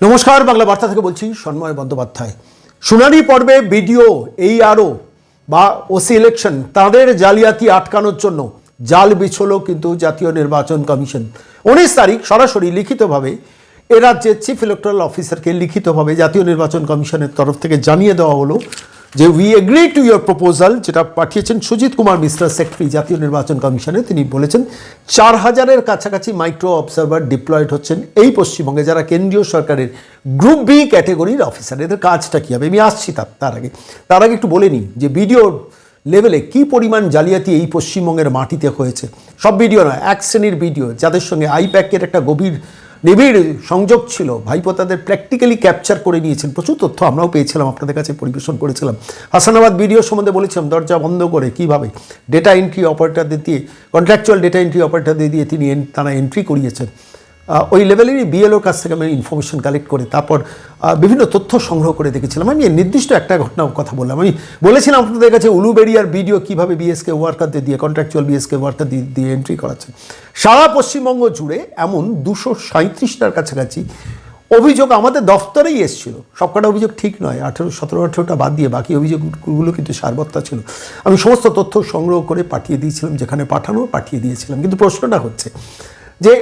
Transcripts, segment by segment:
নমস্কার, বাংলা বার্তা থেকে বলছি সন্ময় বন্দ্যোপাধ্যায়। শুনানি পর্বে বিডিও এইআরও বা ওসি ইলেকশন তাদের জালিয়াতি আটকানোর জন্য জাল বিছলো কিন্তু জাতীয় নির্বাচন কমিশন। 19 তারিখ সরাসরি লিখিতভাবে এ রাজ্যের চিফ ইলেকট্রাল অফিসারকে লিখিতভাবে জাতীয় নির্বাচন কমিশনের তরফ থেকে জানিয়ে দেওয়া হলো যে we agree to your proposal, যেটা পাঠিয়েছেন সুজিত কুমার মিশ্রা, সেক্রেটারি জাতীয় নির্বাচন কমিশনে। তিনি বলেছেন 4000-এর কাছাকাছি মাইক্রো অবজারভার ডিপ্লয়েড হচ্ছেন এই পশ্চিমবঙ্গে, যারা কেন্দ্রীয় সরকারের গ্রুপ বি ক্যাটেগরির অফিসার। এদের কাজটা কী হবে আমি আসছি তার আগে একটু বলে নিই যে ভিডিও লেভেলে কী পরিমাণ জালিয়াতি এই পশ্চিমবঙ্গের মাটিতে হয়েছে। সব ভিডিও নয়, এক শ্রেণীর ভিডিও যাদের সঙ্গে আইপ্যাকের একটা নিবিড় সংযোগ ছিল। ভাইপো তাদের প্র্যাকটিক্যালি ক্যাপচার করে নিয়েছেন। প্রচুর তথ্য আমরাও পেয়েছিলাম, আপনাদের কাছে পরিবেশন করেছিলাম। হাসানাবাদ ভিডিও সম্বন্ধে বলেছিলাম দরজা বন্ধ করে কীভাবে ডেটা এন্ট্রি অপারেটরদের দিয়ে, কন্ট্রাকচুয়াল ডেটা এন্ট্রি অপারেটরদের দিয়ে তারা এন্ট্রি করিয়েছেন। ওই লেভেলেরই বিএলওর কাছ থেকে আমি ইনফরমেশন কালেক্ট করে তারপর বিভিন্ন তথ্য সংগ্রহ করে দেখেছিলাম। আমি নির্দিষ্ট একটা ঘটনার কথা বললাম। আমি বলেছিলাম আপনাদের কাছে উলুবেড়িয়ার ভিডিও কীভাবে বিএসকে ওয়ার্কারদের দিয়ে, কন্ট্রাকচুয়াল বিএসকে ওয়ার্কার দিয়ে এন্ট্রি করাচ্ছে। সারা পশ্চিমবঙ্গ জুড়ে এমন 237টার কাছাকাছি অভিযোগ আমাদের দফতরেই এসেছিল। সবকটা অভিযোগ ঠিক নয়, 17-18টা বাদ দিয়ে বাকি অভিযোগগুলো কিন্তু সারবত্তা ছিল। আমি সমস্ত তথ্য সংগ্রহ করে পাঠিয়ে দিয়েছিলাম, যেখানে পাঠিয়ে দিয়েছিলাম। কিন্তু প্রশ্নটা হচ্ছে যে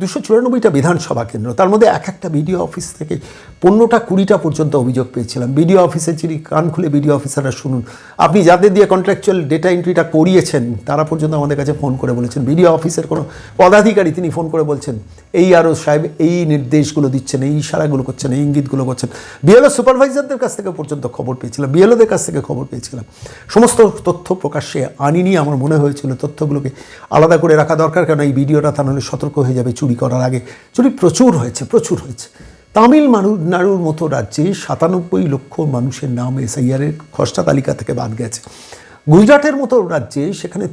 294টা বিধানসভা কেন্দ্র, তার মধ্যে এক একটা বিডিও অফিস থেকে 15-20টা পর্যন্ত অভিযোগ পেয়েছিলাম। বিডিও অফিসের যিনি, কান খুলে বিডিও অফিসাররা শুনুন, আপনি যাদের দিয়ে কন্ট্রাকচুয়াল ডেটা এন্ট্রিটা করিয়েছেন তারা পর্যন্ত আমাদের কাছে ফোন করে বলেছেন, বিডিও অফিসের কোনো পদাধিকারী তিনি ফোন করে বলছেন এইআরও সাহেব এই নির্দেশগুলো দিচ্ছেন, এই ইশারাগুলো করছেন, এই ইঙ্গিতগুলো করছেন। বিএলও সুপারভাইজারদের কাছ থেকে পর্যন্ত খবর পেয়েছিলাম, বিএলওদের কাছ থেকে খবর পেয়েছিলাম। সমস্ত তথ্য প্রকাশ্যে আনিনি। আমার মনে হয়েছিল তথ্যগুলোকে আলাদা করে রাখা দরকার, কারণ এই ভিডিওটা তা নাহলে সতর্ক হয়ে যাবে চুরি করার আগে। চুরি প্রচুর হয়েছে। তামিলনাড়ুর মতো রাজ্যে 97 লক্ষ মানুষের নাম এসআইআরের খসড়া তালিকা থেকে বাদ গেছে। গুজরাটের মতো রাজ্যে সেখানে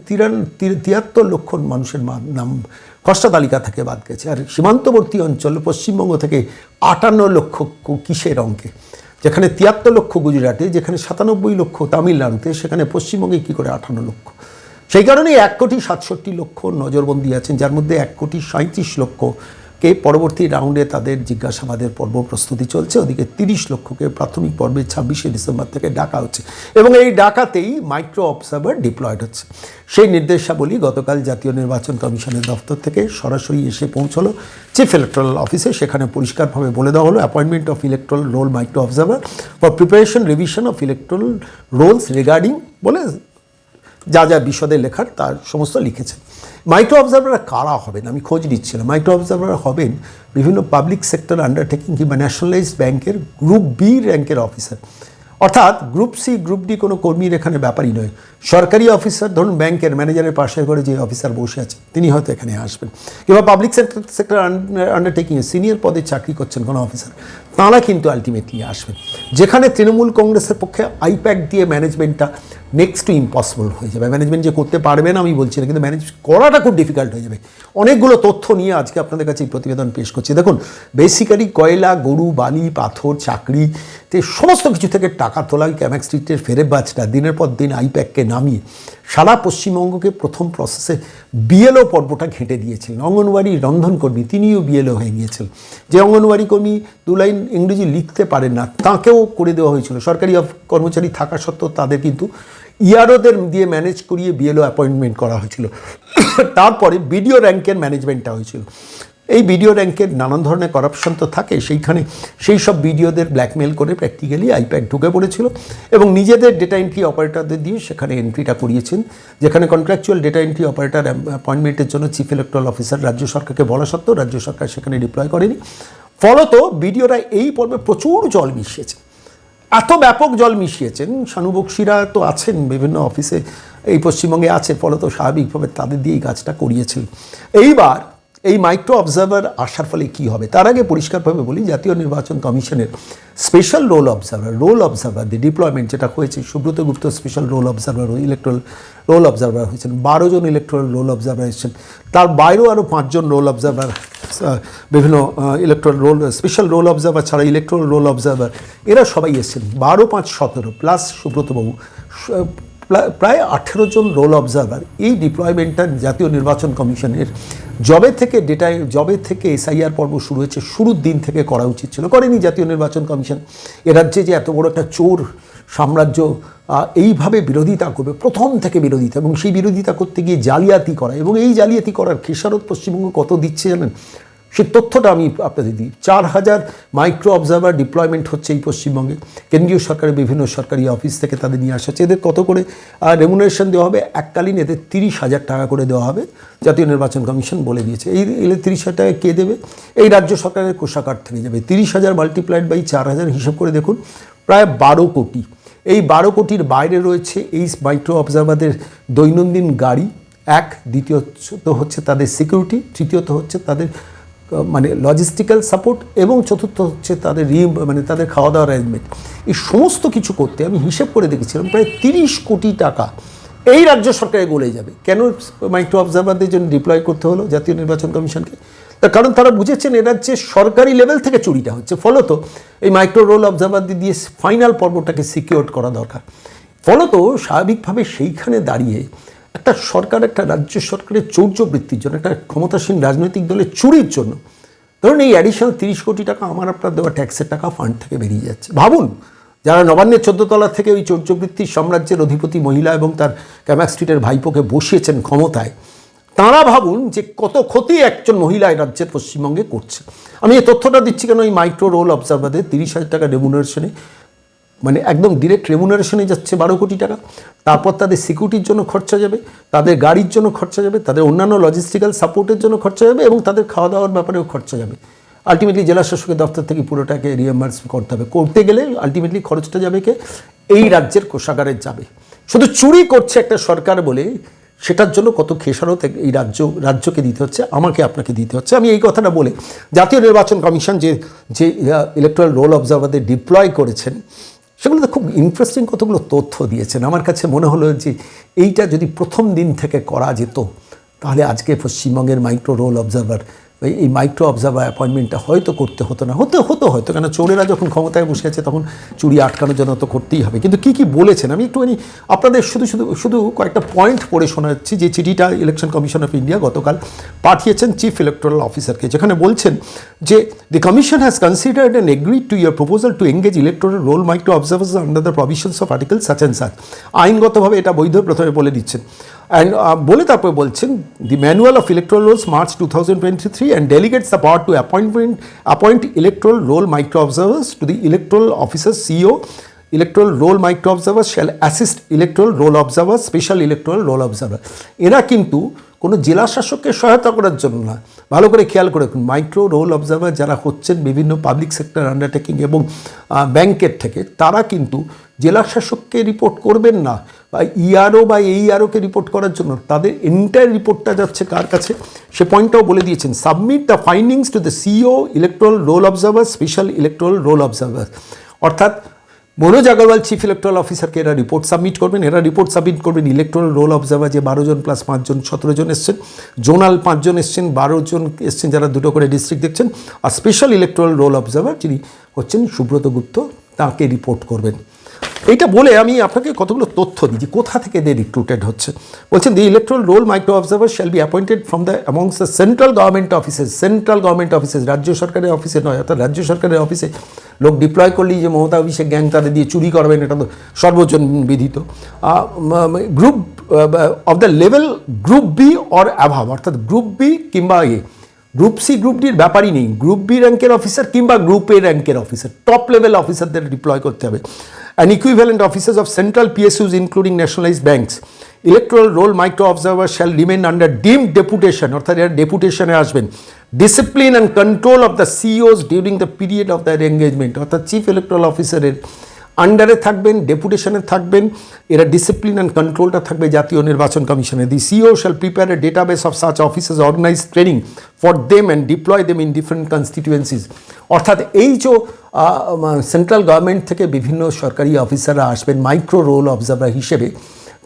73 লক্ষ মানুষের নাম খসড়া তালিকা থেকে বাদ গেছে। আর সীমান্তবর্তী অঞ্চল পশ্চিমবঙ্গ থেকে 58 লক্ষ কিসের অঙ্কে, যেখানে 73 লক্ষ গুজরাটে, যেখানে 97 লক্ষ তামিলনাড়ুতে, সেখানে পশ্চিমবঙ্গে কী করে 58 লক্ষ? সেই কারণেই 1,67 লক্ষ নজরবন্দি আছেন, যার মধ্যে 1,37 লক্ষকে পরবর্তী রাউন্ডে তাদের জিজ্ঞাসাবাদের পর্ব প্রস্তুতি চলছে। ওদিকে 30 লক্ষকে প্রাথমিক পর্বে 26শে ডিসেম্বর থেকে ডাকা হচ্ছে, এবং এই ডাকাতেই মাইক্রো অবজারভার ডিপ্লয়েড হচ্ছে। সেই নির্দেশাবলী গতকাল জাতীয় নির্বাচন কমিশনের দফতর থেকে সরাসরি এসে পৌঁছলো চিফ ইলেকট্রাল অফিসে। সেখানে পরিষ্কারভাবে বলে দেওয়া হলো appointment of electoral roll micro observer for preparation revision of electoral rolls regarding বলে যা যা বিশদে লেখার তার সমস্ত লিখেছেন। মাইক্রো অবজারভাররা কারা হবেন আমি খোঁজ নিচ্ছিলাম। মাইক্রো অবজারভাররা হবেন বিভিন্ন পাবলিক সেক্টর আন্ডারটেকিং কিংবা ন্যাশনালাইজড ব্যাংকের গ্রুপ বি র্যাঙ্কের অফিসার। অর্থাৎ গ্রুপ সি গ্রুপ ডি কোনো কর্মীর এখানে ব্যাপারই নয়। সরকারি অফিসার, ধরুন ব্যাংকের ম্যানেজারের পাশে করে যে অফিসার বসে আছে তিনি হয়তো এখানে আসবেন, কিংবা পাবলিক সেক্টর আন্ডারটেকিংয়ে সিনিয়র পদে চাকরি করছেন কোনো অফিসার, তাঁরা কিন্তু আলটিমেটলি আসবেন। যেখানে তৃণমূল কংগ্রেসের পক্ষে আইপ্যাক দিয়ে ম্যানেজমেন্টটা নেক্সট টু ইম্পসিবল হয়ে যাবে। ম্যানেজমেন্ট যে করতে পারবে না আমি বলছি না, কিন্তু ম্যানেজ করাটা খুব ডিফিকাল্ট হয়ে যাবে। অনেকগুলো তথ্য নিয়ে আজকে আপনাদের কাছে এই প্রতিবেদন পেশ করছি। দেখুন, বেসিক্যালি কয়লা, গরু, বালি, পাথর, চাকরিতে সমস্ত কিছু থেকে টাকা তোলা ক্যামাক স্ট্রিটের ফেরেবাজটা দিনের পর দিন আইপ্যাককে নামিয়ে সারা পশ্চিমবঙ্গকে প্রথম প্রসেসে বিএলও পর্বটা ঘেঁটে দিয়েছিলেন। অঙ্গনওয়াড়ি রন্ধনকর্মী তিনিও বিএলও হয়ে গিয়েছিলেন। যে অঙ্গনওয়াড়ি কর্মী 2 লাইন ইংরেজি লিখতে পারেন না, তাঁকেও করে দেওয়া হয়েছিল। সরকারি কর্মচারী থাকা সত্ত্বেও তাদের কিন্তু ইআরওদের দিয়ে ম্যানেজ করিয়ে বিএলও অ্যাপয়েন্টমেন্ট করা হয়েছিল। তারপরে বিডিও র্যাঙ্কের ম্যানেজমেন্টটা হয়েছিল। এই বিডিও র্যাঙ্কের নানান ধরনের করাপশন তো থাকে, সেই সব বিডিওদের ব্ল্যাকমেল করে প্র্যাকটিক্যালি আইপ্যাক ঢুকে পড়েছিল এবং নিজেদের ডেটা এন্ট্রি অপারেটরদের দিয়ে সেখানে এন্ট্রিটা করিয়েছেন। যেখানে কন্ট্রাকচুয়াল ডেটা এন্ট্রি অপারেটর অ্যাপয়েন্টমেন্টের জন্য চিফ ইলেকট্রাল অফিসার রাজ্য সরকারকে বলা সত্ত্বেও রাজ্য সরকার সেখানে ডিপ্লয় করেনি। ফলত বিডিওরা এই পর্বে প্রচুর জল মিশিয়েছে, এত ব্যাপক জল মিশিয়েছেন। শানুবক্সিরা তো আছেন বিভিন্ন অফিসে এই পশ্চিমবঙ্গে আছে, ফলত স্বাভাবিকভাবে তাদের দিয়ে এই কাজটা করিয়েছিল। এইবার এই মাইক্রো অবজারভার আসার ফলে কী হবে তার আগে পরিষ্কারভাবে বলি, জাতীয় নির্বাচন কমিশনের special roll observer the deployment যেটা হয়েছে, Subrata Gupta special roll observer, electoral roll observer হয়েছেন, 12 জন ইলেকট্রাল রোল অবজারভার এসেছেন। তার বাইরেও আরও 5 জন রোল অবজারভার, বিভিন্ন electoral roll, special roll observer ছাড়া ইলেকট্রাল রোল অবজারভার, এরা সবাই এসেছেন। 12, 5, 17 প্লাস সুব্রতবাবু প্রায় 18 জন রোল অবজারভার এই ডিপ্লয়মেন্টটা জাতীয় নির্বাচন কমিশনের জবে থেকে এসআইআর পর্ব শুরু হয়েছে শুরুর দিন থেকে করা উচিত ছিল, করেনি জাতীয় নির্বাচন কমিশন। এ রাজ্যে যে এত বড় একটা চোর সাম্রাজ্য এইভাবে বিরোধিতা করবে, প্রথম থেকে বিরোধিতা, এবং সেই বিরোধিতা করতে গিয়ে জালিয়াতি করা, এবং এই জালিয়াতি করার খেসারত পশ্চিমবঙ্গ কত দিচ্ছে জানেন? সেই তথ্যটা আমি আপনাদের দিই। 4000 মাইক্রো অবজারভার ডিপ্লয়মেন্ট হচ্ছে এই পশ্চিমবঙ্গে, কেন্দ্রীয় সরকারের বিভিন্ন সরকারি অফিস থেকে তাদের নিয়ে আসা হচ্ছে। এদের কত করে রেমুনারেশন দেওয়া হবে? এককালীন এদের 30,000 টাকা করে দেওয়া হবে, জাতীয় নির্বাচন কমিশন বলে দিয়েছে। এই 30,000 টাকা কে দেবে? এই রাজ্য সরকারের কোষাগার থেকে যাবে। 30,000 মাল্টিপ্লাইড বাই 4000 হিসাব করে দেখুন, প্রায় 12 কোটি। এই 12 কোটির বাইরে রয়েছে এই মাইক্রো অবজারভারদের দৈনন্দিন গাড়ি, দ্বিতীয়ত হচ্ছে তাদের সিকিউরিটি, তৃতীয়ত হচ্ছে তাদের মানে লজিস্টিক্যাল সাপোর্ট, এবং চতুর্থ হচ্ছে তাদের তাদের খাওয়া দাওয়ার অ্যারেঞ্জমেন্ট। এই সমস্ত কিছু করতে আমি হিসেব করে দেখেছিলাম প্রায় 30 কোটি টাকা এই রাজ্য সরকারে গলে যাবে। কেন মাইক্রো অবজারভারদের জন্য ডিপ্লয় করতে হলো জাতীয় নির্বাচন কমিশনকে? তার কারণ তারা বুঝেছেন এ রাজ্যে সরকারি লেভেল থেকে চুরিটা হচ্ছে, ফলত এই মাইক্রো রোল অবজারভারদের দিয়ে ফাইনাল পর্বটাকে সিকিওর করা দরকার। ফলত স্বাভাবিকভাবে সেইখানে দাঁড়িয়ে একটা সরকার, একটা রাজ্য সরকারের চৌর্যবৃত্তির জন্য, একটা ক্ষমতাসীন রাজনৈতিক দলের চুরির জন্য ধরুন এই অ্যাডিশনাল 30 কোটি টাকা আমার আপনার দেওয়া ট্যাক্সের টাকা ফান্ড থেকে বেরিয়ে যাচ্ছে। ভাবুন, যারা নবান্নের 14 তলা থেকে ওই চৌর্যবৃত্তির সাম্রাজ্যের অধিপতি মহিলা এবং তার ক্যামাক স্ট্রিটের ভাইপোকে বসিয়েছেন ক্ষমতায়, তাঁরা ভাবুন যে কত ক্ষতি একজন মহিলা এই রাজ্যের পশ্চিমবঙ্গে করছে। আমি এই তথ্যটা দিচ্ছি কেন? এই মাইক্রো রোল অবজারভারদের 30,000 টাকা রেমুনারেশনে, মানে একদম ডিরেক্ট রেমুনারেশনে যাচ্ছে 12 কোটি টাকা। তারপর তাদের সিকিউরিটির জন্য খরচা যাবে, তাদের গাড়ির জন্য খরচা যাবে, তাদের অন্যান্য লজিস্টিক্যাল সাপোর্টের জন্য খরচা যাবে, এবং তাদের খাওয়া দাওয়ার ব্যাপারেও খরচা যাবে। আলটিমেটলি জেলা শাসকের দপ্তর থেকে পুরোটাকে রিএম্বার্স করতে হবে। করতে গেলে আলটিমেটলি খরচটা যাবে কে? এই রাজ্যের কোষাগারে যাবে। শুধু চুরি করছে একটা সরকার বলে সেটার জন্য কত খেসারত এই রাজ্যকে দিতে হচ্ছে, আমাকে আপনাকে দিতে হচ্ছে। আমি এই কথাটা বলে জাতীয় নির্বাচন কমিশন যে ইলেকট্রাল রোল অবজারভারদের ডিপ্লয় করেছেন, সেগুলোতে খুব ইন্টারেস্টিং কতগুলো তথ্য দিয়েছেন। আমার কাছে মনে হলো যে এইটা যদি প্রথম দিন থেকে করা যেত, তাহলে আজকে পশ্চিমবঙ্গের মাইক্রো রোল অবজারভার, এই মাইক্রো অবজারভার অ্যাপয়েন্টমেন্টটা হয়তো করতে হতো না, হতো হয়তো, কেন চোরেরা যখন ক্ষমতায় বসে আছে তখন চুরি আটকানোর জন্য তো করতেই হবে। কিন্তু কী বলেছেন আমি একটুখানি আপনাদের শুধু কয়েকটা পয়েন্ট পড়ে শোনাচ্ছি, যে চিঠিটা ইলেকশন কমিশন অফ ইন্ডিয়া গতকাল পাঠিয়েছেন চিফ ইলেকটোরাল অফিসারকে, যেখানে বলছেন যে the commission has considered and agreed to your proposal to engage electoral roll micro observers under the provisions of article such and such. আইনগতভাবে এটা বৈধ, প্রথমে বলে দিচ্ছেন। অ্যান্ড বলে তারপরে বলছেন the manual of electoral rolls March 2023 and delegates the power to appoint electoral roll micro observers to the electoral officer CEO. Electoral roll micro observers shall assist electoral roll observer, special electoral roll observer. এরা কিন্তু কোনো জেলা শাসককে সহায়তা করার জন্য না। ভালো করে খেয়াল করে দেখুন, মাইক্রো রোল অবজার্ভার যারা হচ্ছেন বিভিন্ন পাবলিক সেক্টর আন্ডারটেকিং এবং ব্যাংকের থেকে, তারা কিন্তু জেলা শাসককে রিপোর্ট করবেন না, বা ইআরও বা এইআরওকে রিপোর্ট করার জন্য। তাদের এন্টায়ার রিপোর্টটা যাচ্ছে কার কাছে, সে পয়েন্টটাও বলে দিয়েছেন। Submit the findings to the CO electoral roll observer, special electoral roll observer. অর্থাৎ মনোজ আগরওয়াল চিফ ইলেকট্রাল অফিসারকে এরা রিপোর্ট সাবমিট করবেন। রিপোর্ট করবেন ইলেকট্রাল রোল অবজার্ভার, যে 12 জন প্লাস 5 জন 17 জন এসছেন, জোনাল 5 জন এসছেন, 12 জন এসছেন যারা 2টো করে ডিস্ট্রিক্ট দেখছেন, আর স্পেশাল ইলেকট্রাল রোল অবজার্ভার যিনি হচ্ছেন সুব্রত গুপ্ত, তাকে রিপোর্ট করবেন। এইটা বলে আমি আপনাকে কতগুলো তথ্য দিই যে কোথা থেকে এদের রিক্রুটেড হচ্ছে। বলছেন the electoral roll micro observer shall be appointed from the amongst the central government offices, রাজ্য সরকারের অফিসে নয়। অর্থাৎ রাজ্য সরকারের অফিসে লোক ডিপ্লয় করলেই যে মমতা অভিষেক গ্যাং তাদের দিয়ে চুরি করবেন, এটা তো সর্বজন বিদিত। Group of the level group B or above, অর্থাৎ গ্রুপ বি কিংবা গ্রুপ সি গ্রুপ ডির ব্যাপারই নেই, গ্রুপ বি র্যাঙ্কের অফিসার কিংবা গ্রুপ এ র্যাঙ্কের অফিসার, টপ লেভেল অফিসারদের ডিপ্লয় করতে হবে। and equivalent officers of central PSUs including nationalized banks. Electoral roll micro observers shall remain under deemed deputation, অর্থাৎ এরা ডেপুটেশনে আসবেন। Discipline and control of the CEOs during the period of their engagement, অর্থাৎ chief electoral অফিসারের আন্ডারে থাকবেন, ডেপুটেশনে থাকবেন, এরা discipline and কন্ট্রোলটা থাকবে জাতীয় নির্বাচন কমিশনের। The CEO shall prepare a database of such officers, organise training for them and deploy them in different constituencies. অর্থাৎ এই যে সেন্ট্রাল গভর্নমেন্ট থেকে বিভিন্ন সরকারি অফিসাররা আসবেন মাইক্রো রোল অবজার্ভার হিসেবে,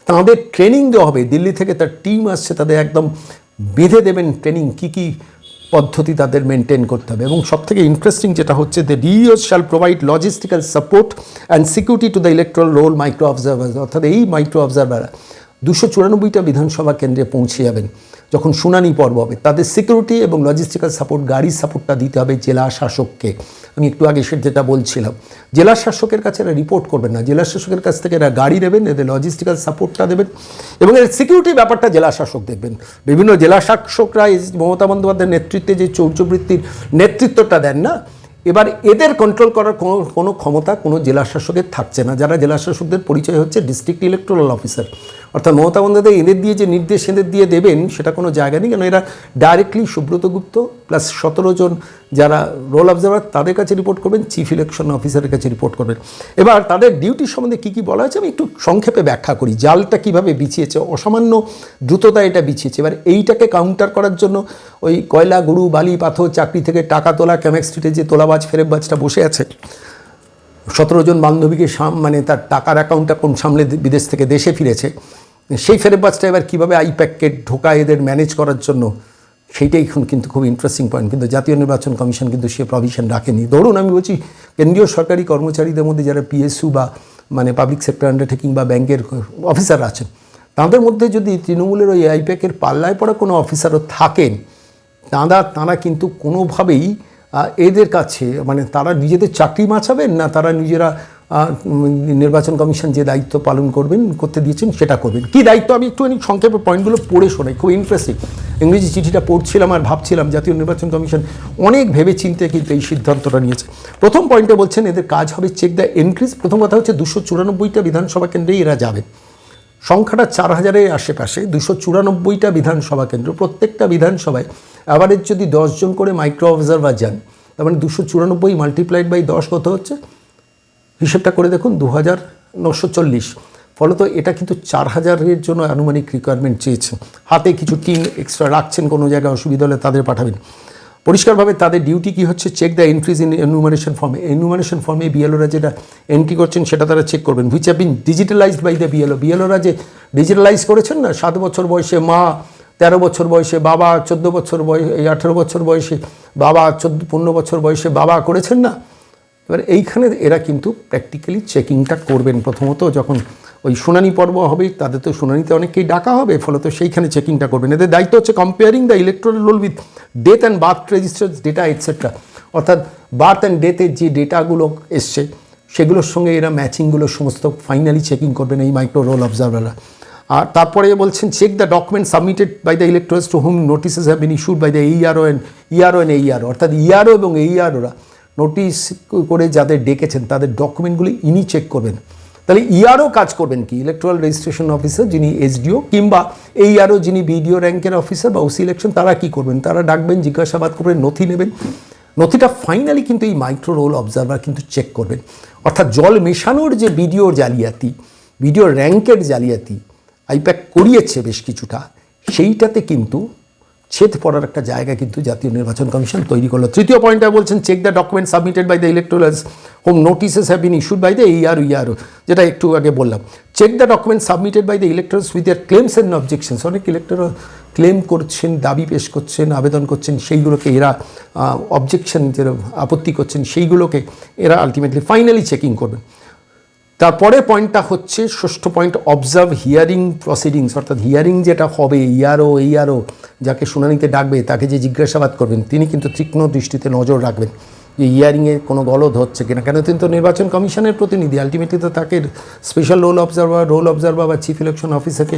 তাদের ট্রেনিং দেওয়া হবে। দিল্লি থেকে তার টিম আসছে, তাদের একদম বেঁধে দেবেন ট্রেনিং, কী কী পদ্ধতি তাদের মেনটেন করতে হবে। এবং সবথেকে ইন্টারেস্টিং যেটা হচ্ছে, the DEOs shall provide logistical support and security to the electoral roll micro observer, অর্থাৎ এই মাইক্রো অবজারভাররা 294টা বিধানসভা কেন্দ্রে পৌঁছে যাবেন যখন শুনানি পর্ব হবে। তাদের সিকিউরিটি এবং লজিস্টিক্যাল সাপোর্ট, গাড়ির সাপোর্টটা দিতে হবে জেলা শাসককে। আমি একটু আগে যেটা বলছিলাম, জেলা শাসকের কাছে এরা রিপোর্ট করবেন না, জেলা শাসকের কাছ থেকে এরা গাড়ি নেবেন, এদের লজিস্টিক্যাল সাপোর্টটা দেবেন এবং এর সিকিউরিটি ব্যাপারটা জেলা শাসক দেখবেন। বিভিন্ন জেলা শাসকরা এই মমতা বন্দ্যোপাধ্যায়ের নেতৃত্বে যে চৌর্যবৃত্তির নেতৃত্বটা দেন না, এবার এদের কন্ট্রোল করার কোনো ক্ষমতা কোনো জেলা শাসকের থাকছে না। যারা জেলা শাসকদের পরিচয় হচ্ছে ডিস্ট্রিক্ট ইলেকটোরাল অফিসার, অর্থাৎ মমতা বন্দ্যোপাধ্যায় এদের দিয়ে যে নির্দেশ এদের দিয়ে দেবেন সেটা কোনো জায়গা নেই, কেন এরা ডাইরেক্টলি সুব্রত গুপ্ত প্লাস 17 জন যারা রোল অবজারভার তাদের কাছে রিপোর্ট করবেন, চিফ ইলেকশন অফিসারের কাছে রিপোর্ট করবেন। এবার তাদের ডিউটি সম্বন্ধে কী কী বলা হয়েছে আমি একটু সংক্ষেপে ব্যাখ্যা করি। জালটা কীভাবে বিছিয়েছে, অসামান্য দ্রুততা এটা বিছিয়েছে। এবার এইটাকে কাউন্টার করার জন্য ওই কয়লা, গরু, বালি, পাথর, চাকরি থেকে টাকা তোলা, ক্যামেক স্ট্রিটে যে তোলাবাজ ফেরেববাজটা বসে আছে, 17 জন বান্ধবীকে মানে তার টাকার অ্যাকাউন্টটা কোন সামলে বিদেশ থেকে দেশে ফিরেছে, সেই ফেরেববাজটা এবার কীভাবে আইপ্যাককে ঢোকায় এদের ম্যানেজ করার জন্য, সেইটাই এখন কিন্তু খুব ইন্টারেস্টিং পয়েন্ট। কিন্তু জাতীয় নির্বাচন কমিশন কিন্তু সে প্রভিশন রাখেনি। ধরুন আমি বলছি কেন্দ্রীয় সরকারি কর্মচারীদের মধ্যে যারা পিএসইউ বা মানে পাবলিক সেক্টর আন্ডারটেকিং বা ব্যাংকের অফিসার আছেন, তাদের মধ্যে যদি তৃণমূলের ওই আইপ্যাকের পাল্লায় পড়া কোনো অফিসারও থাকেন, তারা কিন্তু কোনোভাবেই এদের কাছে মানে তারা নিজেদের চাকরি বাঁচাবেন না, তারা নিজেরা নির্বাচন কমিশন যে দায়িত্ব পালন করতে দিয়েছেন সেটা করবেন। কী দায়িত্ব আমি একটুখানি সংক্ষেপে পয়েন্টগুলো পড়ে শোনাই, খুব ইন্টারেস্টিং। ইংরেজি চিঠিটা পড়ছিলাম আর ভাবছিলাম জাতীয় নির্বাচন কমিশন অনেক ভেবে চিন্তে কিন্তু এই সিদ্ধান্তটা নিয়েছে। প্রথম পয়েন্টে বলছেন এদের কাজ হবে চেক দ্য এন্ট্রিজ। প্রথম কথা হচ্ছে 294টা বিধানসভা কেন্দ্রেই এরা যাবেন, সংখ্যাটা 4000-এর আশেপাশে, 294টা বিধানসভা কেন্দ্র। প্রত্যেকটা বিধানসভায় অ্যাভারেজ যদি 10 জন করে মাইক্রো অবজারভার যান, তার মানে 294 মাল্টিপ্লাইড বাই 10 কত হচ্ছে, হিসেবটা করে দেখুন, 2940। ফলত এটা কিন্তু 4000-এর জন্য আনুমানিক রিকোয়ারমেন্ট চেয়েছে। হাতে কিছু টিম এক্সট্রা রাখছেন, কোনো জায়গায় অসুবিধা হলে তাদের পাঠাবেন। পরিষ্কারভাবে তাদের ডিউটি কী হচ্ছে, check the entries in enumeration ফর্মে। এনুমারেশন ফর্মে বিএলওরা যেটা এন্ট্রি করছেন সেটা তারা চেক করবেন, which have been digitalised by the BLO. বিএলওরা যে ডিজিটালাইজ করেছেন না, 7 বছর বয়সে মা, 13 বছর বয়সে বাবা, 14 বছর বয়সে, 18 বছর বয়সে বাবা, 15 বছর বয়সে বাবা করেছেন না। এবার এইখানে এরা কিন্তু প্র্যাকটিক্যালি চেকিংটা করবেন। প্রথমত যখন ওই শুনানি পর্ব হবে, তাদের তো শুনানিতে অনেককেই ডাকা হবে, ফলত সেইখানে চেকিংটা করবেন। এদের দায়িত্ব হচ্ছে comparing the electoral role with death and birth registers data etcetera, অর্থাৎ বার্থ অ্যান্ড ডেথের যে ডেটাগুলো এসছে সেগুলোর সঙ্গে এরা ম্যাচিংগুলো সমস্ত ফাইনালি চেকিং করবেন এই মাইক্রো রোল অবজারভাররা। আর তারপরে বলছেন check the document submitted by the electors to whom notices have been issued by the ERO and ERO, অর্থাৎ ERO এবং EROরা নোটিশ করে যাদের ডেকেছেন তাদের ডকুমেন্টগুলি ইনি চেক করবেন। তাহলে ERO কাজ করবেন কি, ইলেকট্রাল রেজিস্ট্রেশন অফিসার যিনি SDO কিংবা ERO যিনি BDO র্যাঙ্কের অফিসার বা OC ইলেকশন, তারা কি করবেন, তারা ডাকবেন, জিজ্ঞাসাবাদ করবেন, নথি নেবেন। নথিটা ফাইনালি কিন্তু এই মাইক্রো রোল অবজারভার কিন্তু চেক করবেন। অর্থাৎ জল মেশানোর যে BDO জালিয়াতি, BDO র্যাঙ্কের জালিয়াতি আইপ্যাক করিয়েছে বেশ কিছুটা, সেইটাতে কিন্তু ছেদ পড়ার একটা জায়গা কিন্তু জাতীয় নির্বাচন কমিশন তৈরি করলো। তৃতীয় পয়েন্টটা বলছেন check the document submitted by the electorals home notices have been issued by the ERO, যেটা একটু আগে বললাম। Check the document submitted by the electors with their claims and objections. অনেক ইলেকটর ক্লেম করছেন, দাবি পেশ করছেন, আবেদন করছেন, সেইগুলোকে এরা অবজেকশন যেটা আপত্তি করছেন সেইগুলোকে এরা আলটিমেটলি ফাইনালি চেকিং করবেন। তারপরে পয়েন্টটা হচ্ছে ষষ্ঠ পয়েন্ট, অবজার্ভ হিয়ারিং প্রসিডিংস, অর্থাৎ হিয়ারিং যেটা হবে ERO যাকে শুনানিতে ডাকবে তাকে যে জিজ্ঞাসাবাদ করবেন তিনি কিন্তু তীক্ষ্ণ দৃষ্টিতে নজর রাখবেন যে হিয়ারিংয়ে কোনো গলদ হচ্ছে কিনা, কেন তিনি তো নির্বাচন কমিশনের প্রতিনিধি, আলটিমেটলি তো তাকে স্পেশাল রোল অবজারভার বা চিফ ইলেকশন অফিসারকে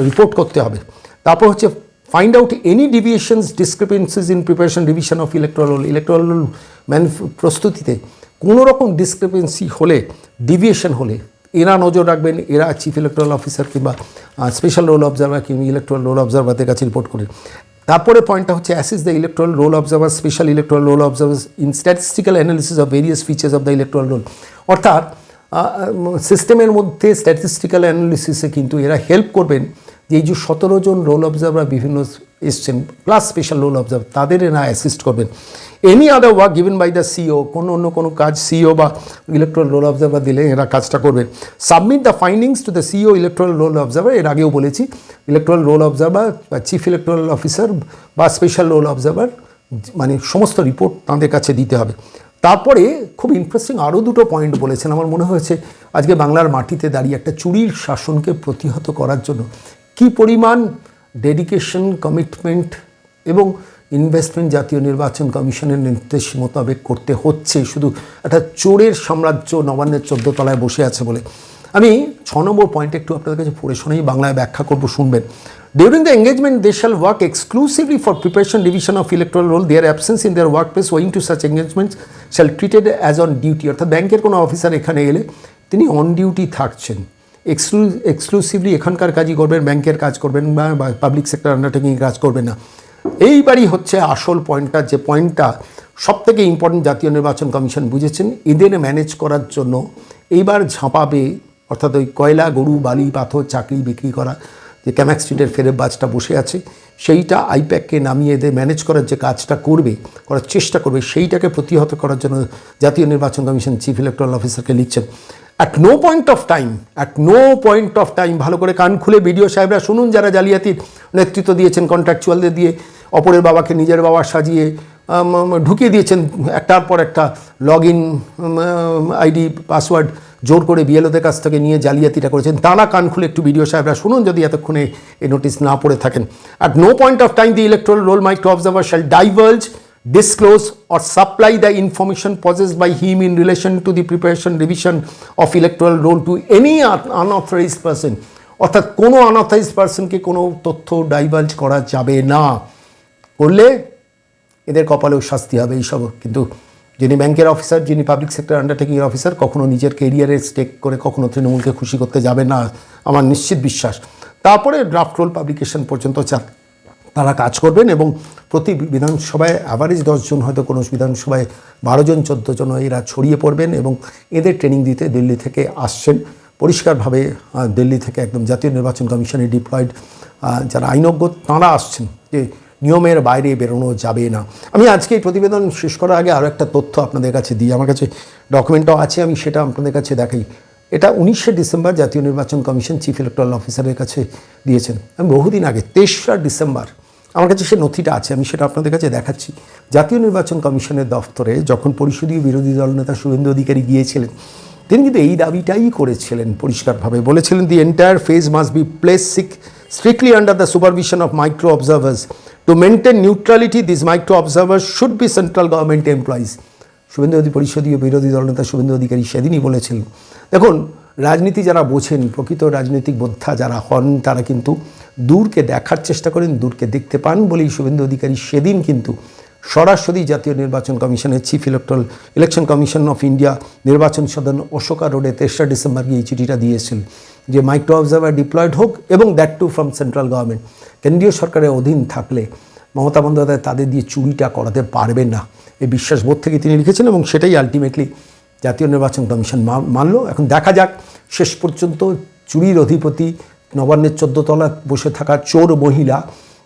রিপোর্ট করতে হবে। তারপর হচ্ছে find out any deviations discrepancies in preparation revision of electoral roll প্রস্তুতিতে কোনো রকম ডিসক্রিপেন্সি হলে, ডিভিয়েশন হলে এরা নজর রাখবেন, এরা চিফ ইলেকট্রাল অফিসার কিংবা স্পেশাল রোল অবজারভার কিংবা ইলেকট্রাল রোল অবজারভারদের কাছে রিপোর্ট করেন। তারপরে পয়েন্টটা হচ্ছে assist the electoral roll observer, special electoral roll observer in statistical analysis of various features of the electoral roll. অর্থাৎ সিস্টেমের মধ্যে স্ট্যাটিস্টিক্যাল অ্যানালিসিসে কিন্তু এরা হেল্প করবেন যে এই যে 17 জন রোল অবজারভার বিভিন্ন এসছেন প্লাস স্পেশাল রোল অবজারভার, তাদের এরা অ্যাসিস্ট করবেন। Any other work given by the CEO, অন্য কোনো কাজ CEO বা ইলেকট্রাল রোল অবজারভার দিলে এরা কাজটা করবেন। Submit the findings to the CEO electoral roll observer. এর আগেও বলেছি ইলেকট্রাল রোল অবজারভার বা চিফ ইলেকট্রাল অফিসার বা স্পেশাল রোল অবজারভার মানে সমস্ত রিপোর্ট তাদের কাছে দিতে হবে। তারপরে খুব ইন্টারেস্টিং আরও দুটো পয়েন্ট বলেছেন, আমার মনে হয়েছে আজকে বাংলার মাটিতে দাঁড়িয়ে একটা চুরির শাসনকে প্রতিহত করার জন্য কী পরিমাণ ডেডিকেশন, কমিটমেন্ট এবং ইনভেস্টমেন্ট জাতীয় নির্বাচন কমিশনের নির্দেশ মোতাবেক করতে হচ্ছে, শুধু একটা চোরের সাম্রাজ্য নবান্নের 14 তলায় বসে আছে বলে। আমি 6 নম্বর পয়েন্ট একটু আপনাদের কাছে পড়ে শোনাই, বাংলায় ব্যাখ্যা করব, শুনবেন। During the engagement, they shall work exclusively for preparation, division of electoral roll. Their absence in their workplace owing to such engagements shall treated as on duty. অর্থাৎ ব্যাংকের কোনো অফিসার এখানে এলে তিনি অন ডিউটি থাকছেন, এক্সক্লুসিভলি এখানকার কাজই করবেন, ব্যাংকের কাজ করবেন বা পাবলিক সেক্টর আন্ডারটেকিং কাজ করবেন না। এইবারই হচ্ছে আসল পয়েন্টটা, যে পয়েন্টটা সবথেকে ইম্পর্টেন্ট জাতীয় নির্বাচন কমিশন বুঝেছেন। এদের ম্যানেজ করার জন্য এইবার ঝাঁপাবে, অর্থাৎ ওই কয়লা, গরু, বালি, পাথর, চাকরি বিক্রি করা যে ক্যামাক স্ট্রিটের ফেরেব বাজটা বসে আছে, সেইটা আইপ্যাককে নামিয়ে এদের ম্যানেজ করার যে কাজটা করার চেষ্টা করবে, সেইটাকে প্রতিহত করার জন্য জাতীয় নির্বাচন কমিশন চিফ ইলেকট্রাল অফিসারকে লিখছেন। At no point of time ভালো করে কান খুলে বিডিও সাহেবরা শুনুন, যারা জালিয়াতির নেতৃত্ব দিয়েছেন, কন্ট্রাকচুয়ালদের দিয়ে অপরের বাবাকে নিজের বাবা সাজিয়ে ঢুকিয়ে দিয়েছেন একটার পর একটা লগ ইন আইডি পাসওয়ার্ড জোর করে বিএলওদের কাছ থেকে নিয়ে জালিয়াতিটা করেছেন, তারা কান খুলে একটু ভিডিও সাহেবরা শুনুন যদি এতক্ষণে এই নোটিশ না পড়ে থাকেন। At no point of time the electoral roll micro observer shall divulge, disclose or supply the information possessed by him in relation to the preparation, revision of electoral roll to any unauthorized person. অর্থাৎ কোনো unauthorised পার্সনকে কোনো তথ্য diverge করা যাবে না, করলে এদের কপালেও শাস্তি হবে এইসব। কিন্তু যিনি ব্যাংকের অফিসার, যিনি পাবলিক সেক্টর আন্ডারটেকিংয়ের অফিসার, কখনো নিজের কেরিয়ারের স্টেক করে কখনো তৃণমূলকে খুশি করতে যাবে না, আমার নিশ্চিত বিশ্বাস। তারপরে ড্রাফট রোল পাবলিকেশন পর্যন্ত তারা কাজ করবেন এবং প্রতি বিধানসভায় অ্যাভারেজ 10 জন, হয়তো কোনো বিধানসভায় 12 জন 14 জন এরা ছড়িয়ে পড়বেন এবং এদের ট্রেনিং দিতে দিল্লি থেকে আসছেন। পরিষ্কারভাবে দিল্লি থেকে একদম জাতীয় নির্বাচন কমিশনে ডিপ্লয়েড যারা আইনজ্ঞ তাঁরা আসছেন, যে নিয়মের বাইরে বেরোনো যাবে না। আমি আজকে এই প্রতিবেদন শেষ করার আগে আরও একটা তথ্য আপনাদের কাছে দিই, আমার কাছে ডকুমেন্টও আছে, আমি সেটা আপনাদের কাছে দেখাই। এটা 19শে ডিসেম্বর জাতীয় নির্বাচন কমিশন চিফ ইলেকট্রাল অফিসারের কাছে দিয়েছেন। আমি বহুদিন আগে 23 ডিসেম্বর আমার কাছে সে নথিটা আছে, আমি সেটা আপনাদের কাছে দেখাচ্ছি। জাতীয় নির্বাচন কমিশনের দফতরে যখন পরিষদীয় বিরোধী দলনেতা শুভেন্দু অধিকারী গিয়েছিলেন, তিনি কিন্তু এই দাবিটাই করেছিলেন, পরিষ্কারভাবে বলেছিলেন, the entire phase must be place strictly under the supervision of micro observers. To maintain neutrality this micro observers should be central government employees. পরিষদীয় বিরোধী দলনেতা শুভেন্দু অধিকারী সেদিনই বলেছিলেন। দেখুন, রাজনীতি যারা বোঝেন, প্রকৃত রাজনৈতিক বোদ্ধা যারা হন, তারা কিন্তু দূরকে দেখার চেষ্টা করেন, দূরকে দেখতে পান বলেই শুভেন্দু অধিকারী সেদিন কিন্তু সরাসরি জাতীয় নির্বাচন কমিশনের chief election commission of India নির্বাচন সদন অশোকা রোডে 23 ডিসেম্বর গিয়ে এই চিঠিটা দিয়েছিল যে মাইক্রো অবজার্ভার ডিপ্লয়েড হোক এবং that too from central government. কেন্দ্রীয় সরকারের অধীন থাকলে মমতা বন্দ্যোপাধ্যায় তাদের দিয়ে চুরিটা করাতে পারবেন না, এই বিশ্বাসবোধ থেকে তিনি লিখেছেন এবং সেটাই আলটিমেটলি জাতীয় নির্বাচন কমিশন মানল। এখন দেখা যাক শেষ পর্যন্ত চুরির অধিপতি নবান্নের 14 তলা বসে থাকা চোর মহিলা,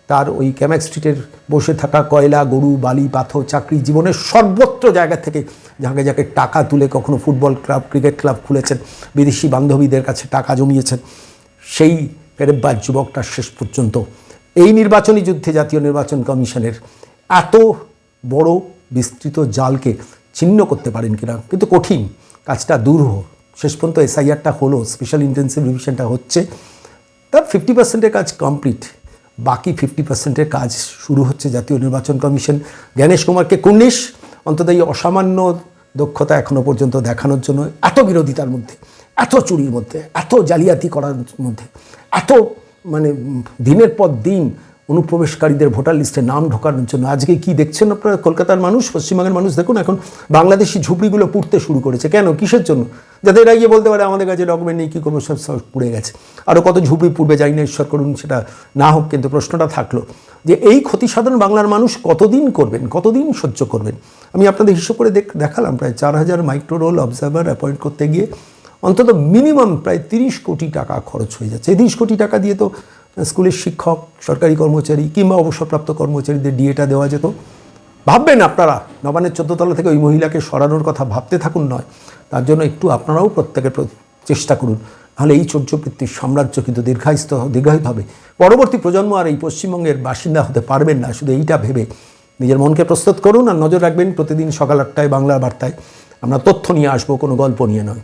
তার ওই ক্যামাক স্ট্রিটের বসে থাকা কয়লা, গরু, বালি, পাথর, চাকরি, জীবনের সর্বত্র জায়গা থেকে যাকে যাকে টাকা তুলে কখনো ফুটবল ক্লাব, ক্রিকেট ক্লাব খুলেছেন, বিদেশি বান্ধবীদের কাছে টাকা জমিয়েছেন, সেই ফেরেববাজ যুবকটা শেষ পর্যন্ত এই নির্বাচনী যুদ্ধে জাতীয় নির্বাচন কমিশনের এত বড় বিস্তৃত জালকে ছিন্ন করতে পারেন কিনা, কিন্তু কঠিন কাজটা, দুরূহ। শেষ পর্যন্ত এসআইআরটা হলো, স্পেশাল ইন্টেন্সিভ রিভিশনটা হচ্ছে, তার 50%-এর কাজ কমপ্লিট, বাকি 50%-এর কাজ শুরু হচ্ছে জাতীয় নির্বাচন কমিশন জ্ঞানেশ কুমারকে কুর্নিশ অন্তত এই অসামান্য দক্ষতা এখনও পর্যন্ত দেখানোর জন্য, এত বিরোধিতার মধ্যে, এত চুরির মধ্যে, এত জালিয়াতি করার মধ্যে, এত মানে দিনের পর দিন অনুপ্রবেশকারীদের ভোটার লিস্টে নাম ঢোকানোর জন্য। আজকে কি দেখছেন আপনারা, কলকাতার মানুষ, পশ্চিমবঙ্গের মানুষ, দেখুন এখন বাংলাদেশি ঝুপড়িগুলো পুড়তে শুরু করেছে। কেন, কিসের জন্য? যাতে এরা গিয়ে বলতে পারে আমাদের কাছে ডকুমেন্ট নেই, কী করবো, সব পুড়ে গেছে। আরও কত ঝুপড়ি পুড়বে জানি না, ঈশ্বর করুন সেটা না হোক, কিন্তু প্রশ্নটা থাকলো যে এই ক্ষতি সাধন বাংলার মানুষ কতদিন করবেন, কতদিন সহ্য করবেন। আমি আপনাদের হিসাব করে দেখালাম, প্রায় 4000 মাইক্রো রোল অবজারভার অ্যাপয়েন্ট করতে গিয়ে অন্তত মিনিমাম প্রায় 30 কোটি টাকা খরচ হয়ে যাচ্ছে। এই 30 কোটি টাকা দিয়ে তো স্কুলের শিক্ষক, সরকারি কর্মচারী কিংবা অবসরপ্রাপ্ত কর্মচারীদের ডিএটা দেওয়া যেত। ভাববেন আপনারা, নবান্নের 14 তলা থেকে ওই মহিলাকে সরানোর কথা ভাবতে থাকুন, নয় তার জন্য একটু আপনারাও প্রত্যেকের চেষ্টা করুন, নাহলে এই চৌর্যবৃত্তির সাম্রাজ্য কিন্তু দীর্ঘায়িত হবে। পরবর্তী প্রজন্ম আর এই পশ্চিমবঙ্গের বাসিন্দা হতে পারবেন না, শুধু এইটা ভেবে নিজের মনকে প্রস্তুত করুন আর নজর রাখবেন প্রতিদিন সকাল 8টায় বাংলা বার্তায় আমরা তথ্য নিয়ে আসবো, কোনো গল্প নিয়ে নয়।